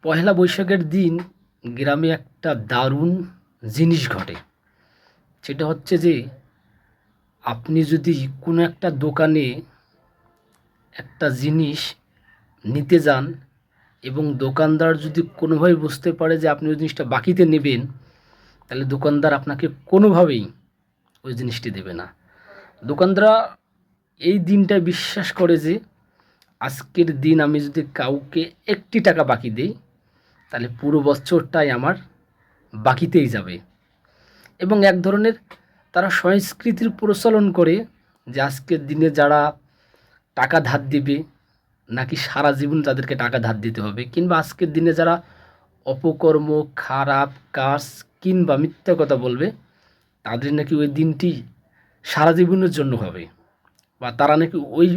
পহেলা বৈশাখের দিন গ্রামে একটা দারুণ জিনিস ঘটে। সেটা হচ্ছে যে আপনি যদি কোনো একটা দোকানে একটা জিনিস নিতে যান এবং দোকানদার যদি কোনোভাবে বুঝতে পারে যে আপনি ওই জিনিসটা বাকিতে নেবেন, তাহলে দোকানদার আপনাকে কোনোভাবেই ওই জিনিসটি দেবে না। দোকানদাররা এই দিনটায় বিশ্বাস করে যে আজকের দিন আমি যদি কাউকে একটি টাকা বাকি দিই, তাহলে পুরো বছরটাই আমার বাকিতেই যাবে। এবং এক ধরনের তারা সংস্কৃতির প্রচলন করে যে আজকের দিনে যারা টাকা ধার দিবে, নাকি সারা জীবন তাদেরকে টাকা ধার দিতে হবে, কিংবা আজকের দিনে যারা অপকর্ম, খারাপ কাজ কিংবা মিথ্যা কথা বলবে, তাদের নাকি ওই দিনটি সারা জীবনের জন্য হবে, বা তারা নাকি ওই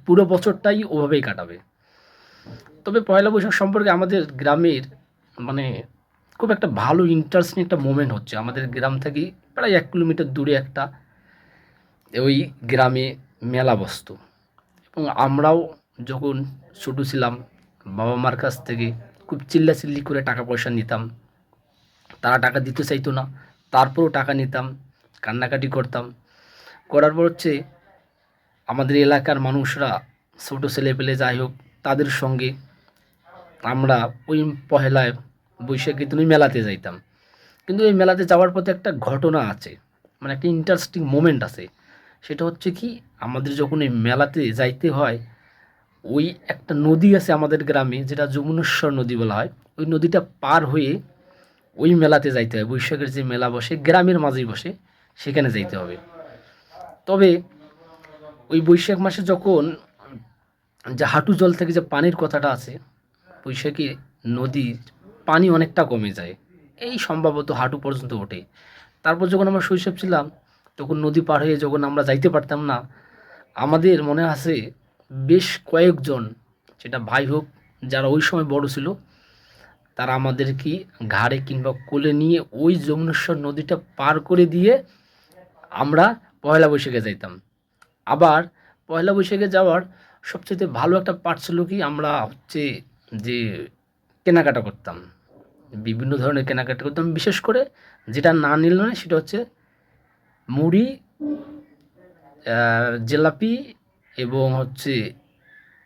পুরো বছরটাই ওভাবেই কাটাবে। তবে পয়লা বৈশাখ সম্পর্কে আমাদের গ্রামের মানে খুব একটা ভালো ইন্টারেস্টিং একটা মোমেন্ট হচ্ছে। আমাদের গ্রাম থেকে প্রায় 1 কিলোমিটার দূরে একটা ওই গ্রামে মেলা বসতো, এবং আমরাও যখন ছোটো ছিলাম বাবা মার কাছ থেকে খুব চিল্লাচিল্লি করে টাকা পয়সা নিতাম। তারা টাকা দিতে চাইতো না, তারপরেও টাকা নিতাম, কান্নাকাটি করতাম। করার পর হচ্ছে আমাদের এলাকার মানুষরা, ছোটো ছেলেপেলে যাই হোক, তাদের সঙ্গে আমরা ওই পহেলায় বৈশাখী দিন ওই মেলাতে যাইতাম। কিন্তু এই মেলাতে যাওয়ার পথে একটা ঘটনা আছে, মানে একটা ইন্টারেস্টিং মোমেন্ট আছে। সেটা হচ্ছে কি, আমাদের যখন এই মেলাতে যাইতে হয়, ওই একটা নদী আছে আমাদের গ্রামে, যেটা যমুনেশ্বর নদী বলা হয়। ওই নদীটা পার হয়ে ওই মেলাতে যাইতে হয়। বৈশাখের যে মেলা বসে গ্রামের মাঝেই বসে, সেখানে যাইতে হবে। তবে ওই বৈশাখ মাসে যখন যে হাঁটু জল থেকে যে পানির কথাটা আছে, বৈশাখী নদীর পানি অনেকটা কমে যায়, এই সম্ভবত হাঁটু পর্যন্ত ওঠে। তারপর যখন আমরা শৈশব ছিলাম, তখন নদী পার হয়ে যখন আমরা যাইতে পারতাম না, আমাদের মনে আছে বেশ কয়েকজন, সেটা ভাই হোক, যারা ওই সময় বড় ছিল, তারা আমাদেরকে ঘাড়ে কিংবা কোলে নিয়ে ওই যমুনেশ্বর নদীটা পার করে দিয়ে আমরা পয়লা বৈশাখে যাইতাম। আবার পয়লা বৈশাখে যাওয়ার সবচেয়ে ভালো একটা পার্ট ছিল কি, আমরা হচ্ছে যে কেনাকাটা করতাম, বিভিন্ন ধরনের কেনাকাটা করতাম। বিশেষ করে যেটা না নিল না সেটা হচ্ছে মুড়ি, জিলাপি, এবং হচ্ছে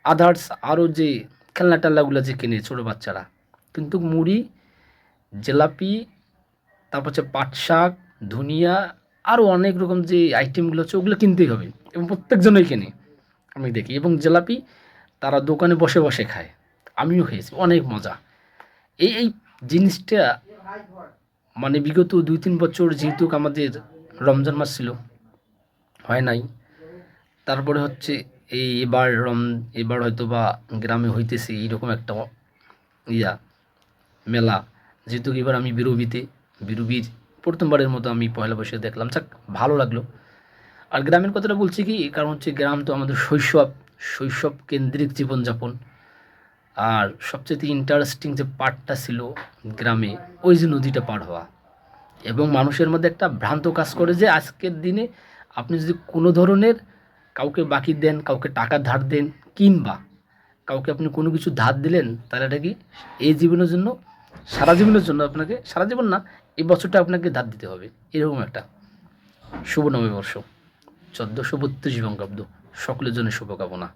আদার্স আরও যে খেলনা টেলনাগুলো যে কেনে ছোটো বাচ্চারা। কিন্তু মুড়ি, জিলাপি, তারপর হচ্ছে পাট শাক, ধনিয়া, আরও অনেক রকম যে আইটেমগুলো আছে ওগুলো কিনতেই হবে, এবং প্রত্যেকজনই কেনে আমি দেখি। এবং জিলাপি তারা দোকানে বসে বসে খায়, আমিও খেয়েছি, অনেক মজা। এই জিনিসটা মানে বিগত 2-3 বছর যেহেতু আমাদের রমজান মাস ছিল, হয় নাই। তারপরে হচ্ছে এবার হয়তো বা গ্রামে হইতেছে এইরকম একটা ইয়া মেলা। যেহেতু এবার আমি বিরুবির প্রথমবারের মতো আমি পয়লা বৈশাখ দেখলাম, যাক ভালো লাগলো। আর গ্রামের কথাটা বলছি কি, কারণ হচ্ছে গ্রাম তো আমাদের শৈশব কেন্দ্রিক জীবনযাপন। আর সবচেয়ে ইন্টারেস্টিং যে পার্টটা ছিল গ্রামে, ওই যে নদীটা পার হওয়া। এবং মানুষের মধ্যে একটা ভ্রান্ত কাজ করে যে আজকের দিনে আপনি যদি কোনো ধরনের কাউকে বাকি দেন, কাউকে টাকা ধার দেন, কিংবা কাউকে আপনি কোনো কিছু ধার দিলেন, তাহলে এটা কি এই জীবনের জন্য, সারা জীবনের জন্য, আপনাকে সারা জীবন না, এই বছরটা আপনাকে ধার দিতে হবে। এরকম একটা শুভ নববর্ষ 1432 বঙ্গাব্দ। সকলের জন্য শুভকামনা।